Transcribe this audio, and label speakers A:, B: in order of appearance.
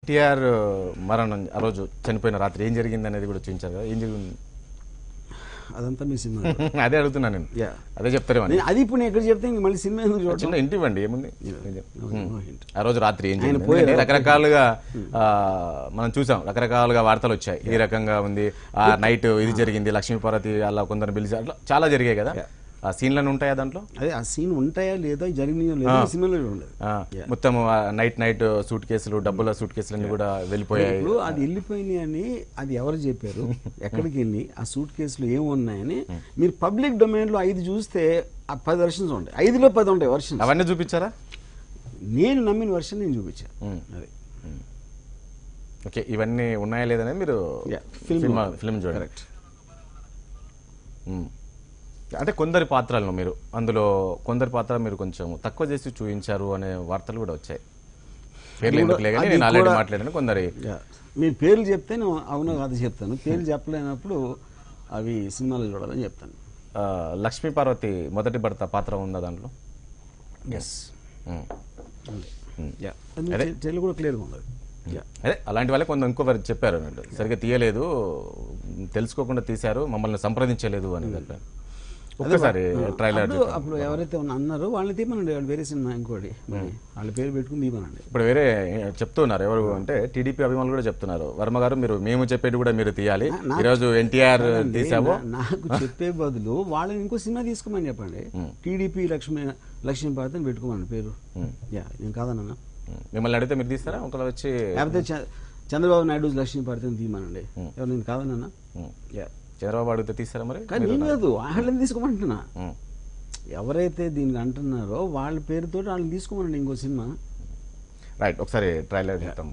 A: ఎన్టీఆర్ మరణం ఆ రోజు చనిపోయిన రాత్రి ఏం జరిగింది అనేది కూడా చూపించారు కదా, ఏం జరిగింది
B: అదంతా మీ సినిమా.
A: అదే అడుగుతున్నాను నేను, అదే చెప్తారేమో.
B: అది ఇప్పుడు నేను ఎక్కడ చెప్తే మళ్ళీ సినిమా ఎందుకు చూడటం?
A: చిన్న ఇంటి ఇవ్వండి, ఏముంది. ఆ రోజు రాత్రి ఏం జరిగింది రకరకాలుగా మనం చూసాం, రకరకాలుగా వార్తలు వచ్చాయి. ఈ రకంగా ఉంది, ఆ నైట్ ఇది జరిగింది, లక్ష్మీపార్వతి అలా కొందరు పిలిచి అట్లా చాలా జరిగాయి కదా. ఆ సీన్లను ఉంటాయా దాంట్లో?
B: అదే ఆ సీన్ ఉంటాయా లేదా, జరిగినాయో లేదా సినిమాలో ఉండదు.
A: మొత్తం నైట్ సూట్ కేసులు, డబ్బుల సూట్ కేసులు అన్ని కూడా వెళ్ళిపోయాయి.
B: ఇప్పుడు అది వెళ్ళిపోయినాయి అని అది ఎవరు చెప్పారు, ఎక్కడికి వెళ్ళి ఆ సూట్ కేసులు ఏమున్నాయని మీరు పబ్లిక్ డొమైన్ లో 5 చూస్తే ఆ 10 వెర్షన్స్ ఉంటాయి, 5లో 10 ఉంటాయి వెర్షన్స్.
A: అవన్నీ చూపించారా?
B: నేను నమ్మిన వెర్షన్ నేను చూపించాను. అది
A: ఓకే, ఇవన్నీ ఉన్నాయా లేదనే మీరు ఫిల్మ్ చూడాలి. అంటే కొందరి పాత్రలను మీరు అందులో కొందరి పాత్ర మీరు కొంచెం తక్కువ చేసి చూపించారు అనే వార్తలు కూడా వచ్చాయి. పేర్లు ఎందుకులే కానీ నేను ఆల్రెడీ మాట్లాడాను. కొందరి
B: మీరు పేర్లు చెప్తే నేను అవునో కాదు చెప్తాను, పేర్లు చెప్పలేనప్పుడు అవి సినిమాలో చూడాలని చెప్తాను.
A: లక్ష్మీపార్వతి మొదటి భర్త పాత్ర ఉందా దాంట్లో?
B: ఎస్, తెలుగు కూడా క్లియర్గా ఉండదు.
A: అదే అలాంటి వాళ్ళే ఇంకొకరు చెప్పారు అన్నట్టు, సరిగ్గా తీయలేదు, తెలుసుకోకుండా తీశారు, మమ్మల్ని సంప్రదించలేదు అని చెప్పారు. ఒక్కసారి ట్రైలర్
B: అప్పుడు ఎవరైతే అన్నారో వాళ్ళని తీయమనండి, వాళ్ళు వేరే సినిమా ఇంకోటి వాళ్ళ పేరు పెట్టుకుని తీయమనండి.
A: ఇప్పుడు వేరే చెప్తున్నారు ఎవరు అంటే టీడీపీ అభిమానులు కూడా చెప్తున్నారు, వర్మ గారు మీరు మేము చెప్పేది కూడా మీరు తీయాలి, ఈరోజు ఎన్టీఆర్ తీసాము.
B: నాకు చెప్పే బదులు వాళ్ళని ఇంకో సినిమా తీసుకోమని చెప్పండి, టీడీపీ లక్ష్మీపార్వతిని పెట్టుకోమని పేరు. నేను కాదన్నా,
A: మిమ్మల్ని అడిగితే మీరు తీస్తారా? ఒకవేళ వచ్చి
B: లేకపోతే చంద్రబాబు నాయుడు లక్ష్మీపార్వతిని తీయమనండి, ఎవరు నేను కాదన్నా.
A: చంద్రబాబు అడిగితే తీస్తారా? మరి
B: కానీ నేను కాదు, వాళ్ళని తీసుకోమంటున్నా. ఎవరైతే దీనికి అంటున్నారో వాళ్ళ పేరుతో వాళ్ళని తీసుకోమనండి ఇంకో సినిమా.
A: రైట్, ఒకసారి ట్రైలర్ చెప్తాం.